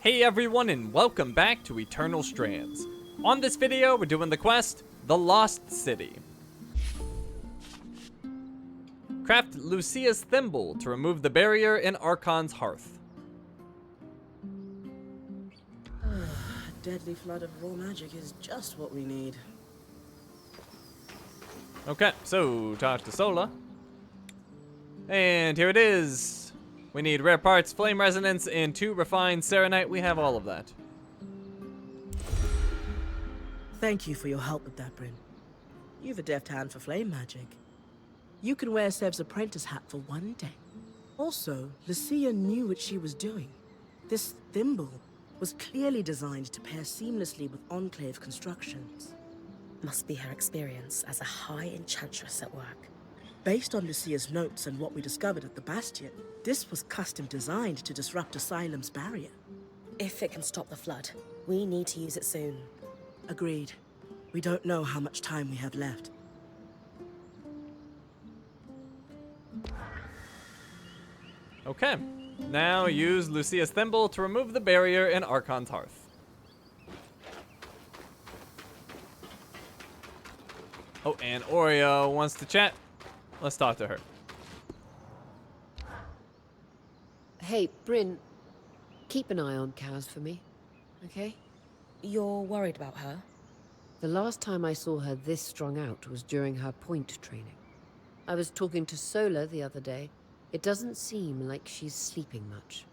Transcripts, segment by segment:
Hey everyone, and welcome back to Eternal Strands. On this video, we're doing the quest, The Lost City. Craft Lucia's thimble to remove the barrier in Archon's hearth. A deadly flood of raw magic is just what we need. Okay, so talk to Sola. And here it is. We need rare parts, flame resonance, and 2 refined serenite. We have all of that. Thank you for your help with that, Bryn. You've a deft hand for flame magic. You can wear Sev's apprentice hat for one day. Also, Lucia knew what she was doing. This thimble was clearly designed to pair seamlessly with Enclave constructions. Must be her experience as a high enchantress at work. Based on Lucia's notes and what we discovered at the Bastion, this was custom designed to disrupt Asylum's barrier. If it can stop the flood, we need to use it soon. Agreed. We don't know how much time we have left. Okay, now use Lucia's thimble to remove the barrier in Archon's hearth. Oh, and Oreo wants to chat. Let's talk to her. Hey, Bryn, keep an eye on Kaz for me, okay? You're worried about her? The last time I saw her this strung out was during her point training. I was talking to Sola the other day. It doesn't seem like she's sleeping much.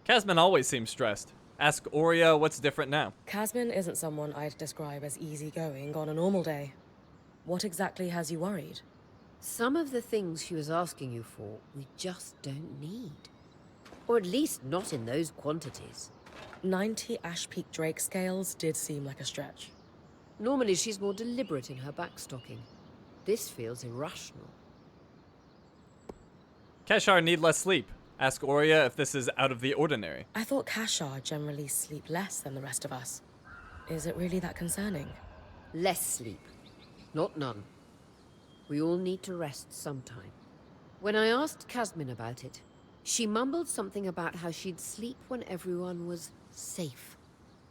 Casman always seems stressed. Ask Oreo what's different now. Casman isn't someone I'd describe as easygoing on a normal day. What exactly has you worried? Some of the things she was asking you for, we just don't need. Or at least not in those quantities. 90 Ash Peak Drake scales did seem like a stretch. Normally she's more deliberate in her backstocking. This feels irrational. Keshar need less sleep. Ask Oreo if this is out of the ordinary. I thought Kashar generally sleep less than the rest of us. Is it really that concerning? Less sleep. Not none. We all need to rest sometime. When I asked Casmin about it, she mumbled something about how she'd sleep when everyone was safe.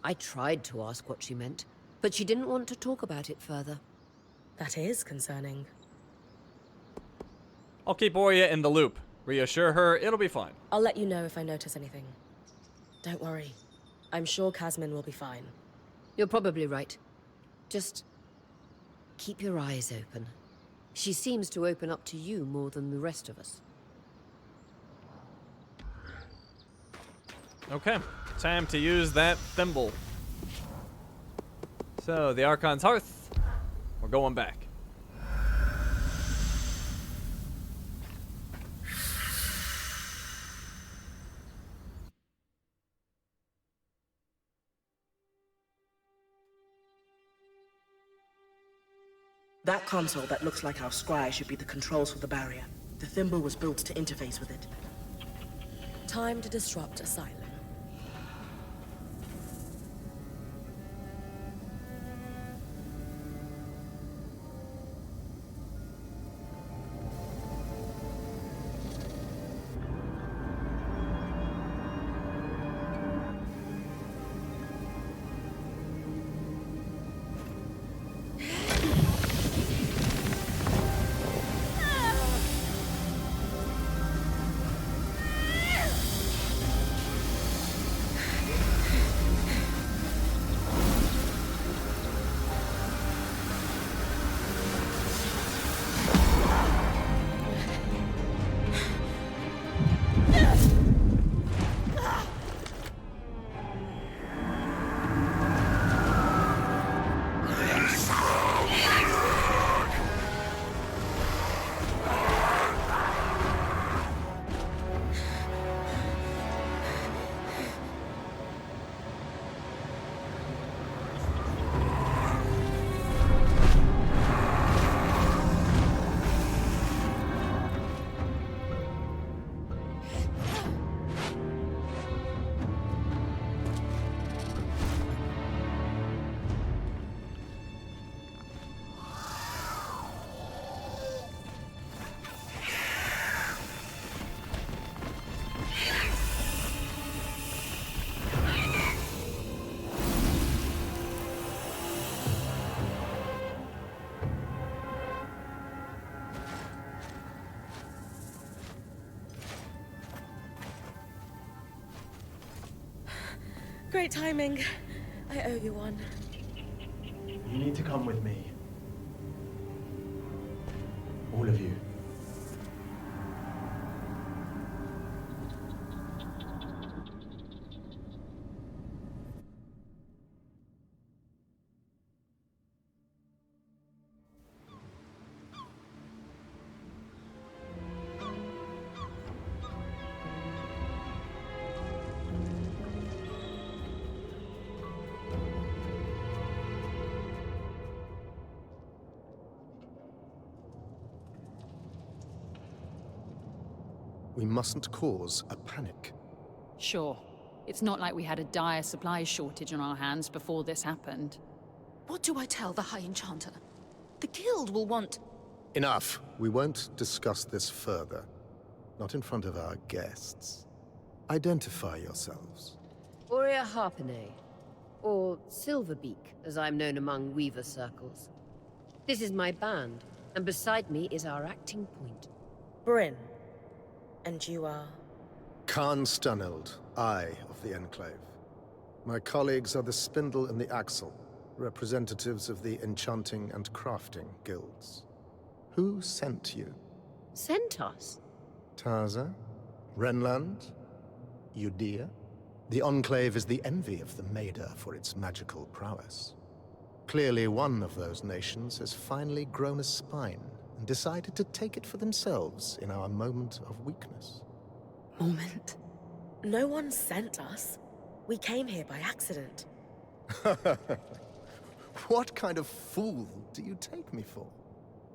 I tried to ask what she meant, but she didn't want to talk about it further. That is concerning. I'll keep Oreo in the loop. Reassure her it'll be fine. I'll let you know if I notice anything. Don't worry. I'm sure Casmin will be fine. You're probably right. Just keep your eyes open. She seems to open up to you more than the rest of us. Okay, time to use that thimble. So, the Archon's hearth. We're going back. That console that looks like our scry should be the controls for the barrier. The thimble was built to interface with it. Time to disrupt Asylum. Great timing. I owe you one. You need to come with me. All of you. We mustn't cause a panic. Sure. It's not like we had a dire supply shortage on our hands before this happened. What do I tell the High Enchanter? The Guild will want... Enough! We won't discuss this further. Not in front of our guests. Identify yourselves. Aurea Harpene, or Silverbeak, as I'm known among Weaver circles. This is my band, and beside me is our acting point. Bryn. And you are? Khan Stuneld, Eye of the Enclave. My colleagues are the Spindle and the Axle, representatives of the Enchanting and Crafting Guilds. Who sent you? Sent us? Taza? Renland? Udea? The Enclave is the envy of the Maida for its magical prowess. Clearly one of those nations has finally grown a spine and decided to take it for themselves in our moment of weakness. Moment. No one sent us. We came here by accident. What kind of fool do you take me for?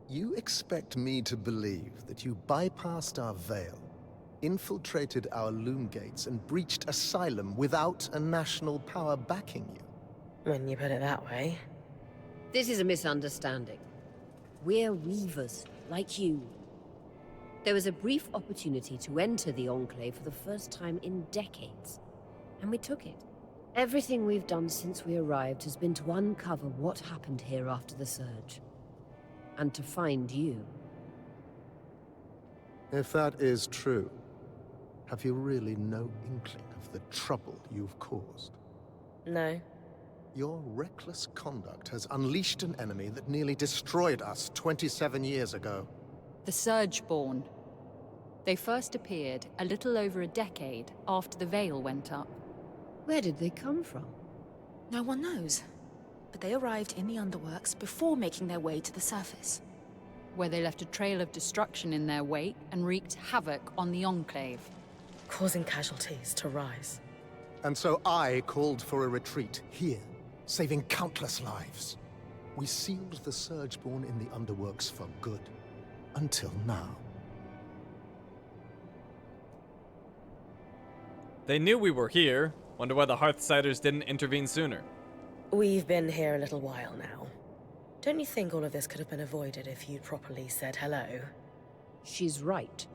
You expect me to believe that you bypassed our veil, infiltrated our loom gates, and breached asylum without a national power backing you? When you put it that way. This is a misunderstanding. We're Weavers, like you. There was a brief opportunity to enter the Enclave for the first time in decades, and we took it. Everything we've done since we arrived has been to uncover what happened here after the Surge. And to find you. If that is true, have you really no inkling of the trouble you've caused? No. Your reckless conduct has unleashed an enemy that nearly destroyed us 27 years ago. The Surgeborn. They first appeared a little over a decade after the Veil went up. Where did they come from? No one knows. But they arrived in the Underworks before making their way to the surface. Where they left a trail of destruction in their wake and wreaked havoc on the Enclave. Causing casualties to rise. And so I called for a retreat here, saving countless lives. We sealed the Surgeborn in the Underworks for good. Until now. They knew we were here. Wonder why the Hearthsiders didn't intervene sooner. We've been here a little while now. Don't you think all of this could have been avoided if you'd properly said hello? She's right.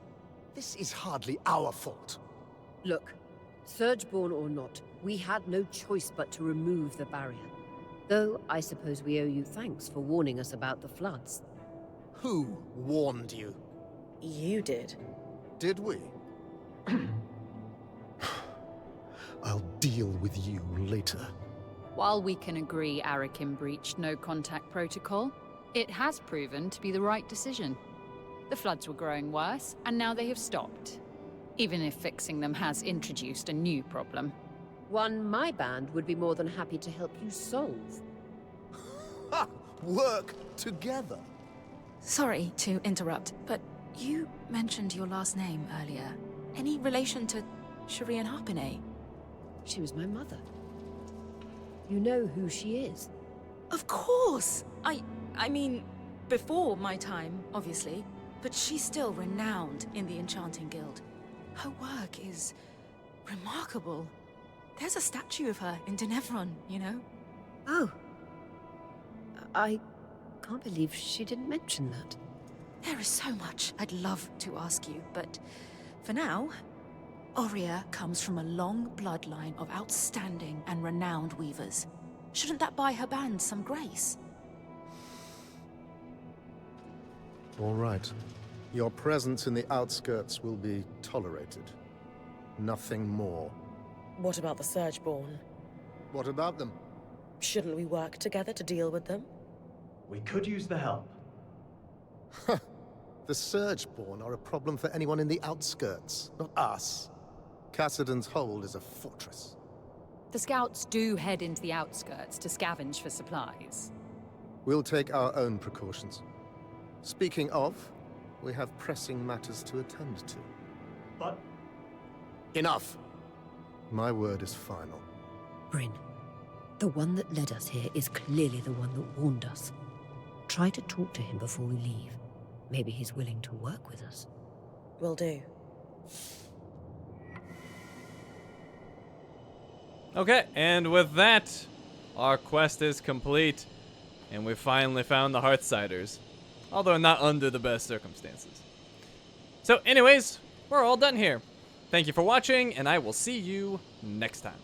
This is hardly our fault. Look, Surgeborn or not, we had no choice but to remove the barrier. Though I suppose we owe you thanks for warning us about the floods. Who warned you? You did. Did we? I'll deal with you later. While we can agree Arakim breached no-contact protocol, it has proven to be the right decision. The floods were growing worse, and now they have stopped. Even if fixing them has introduced a new problem. One my band would be more than happy to help you solve. Ha! Work together. Sorry to interrupt, but you mentioned your last name earlier. Any relation to Shireen Harpene? She was my mother. You know who she is? Of course! I mean, before my time, obviously. But she's still renowned in the Enchanting Guild. Her work is remarkable. There's a statue of her in Denevron, you know? Oh. I can't believe she didn't mention that. There is so much I'd love to ask you, but for now, Aurea comes from a long bloodline of outstanding and renowned weavers. Shouldn't that buy her band some grace? All right. Your presence in the outskirts will be tolerated. Nothing more. What about the Surgeborn? What about them? Shouldn't we work together to deal with them? We could use the help. The Surgeborn are a problem for anyone in the outskirts, not us. Cassidon's Hold is a fortress. The scouts do head into the outskirts to scavenge for supplies. We'll take our own precautions. Speaking of, we have pressing matters to attend to. But Enough! My word is final. Bryn, the one that led us here is clearly the one that warned us. Try to talk to him before we leave. Maybe he's willing to work with us. Will do. Okay, and with that, our quest is complete, and we finally found the Hearthsiders, although not under the best circumstances. So anyways, we're all done here. Thank you for watching, and I will see you next time.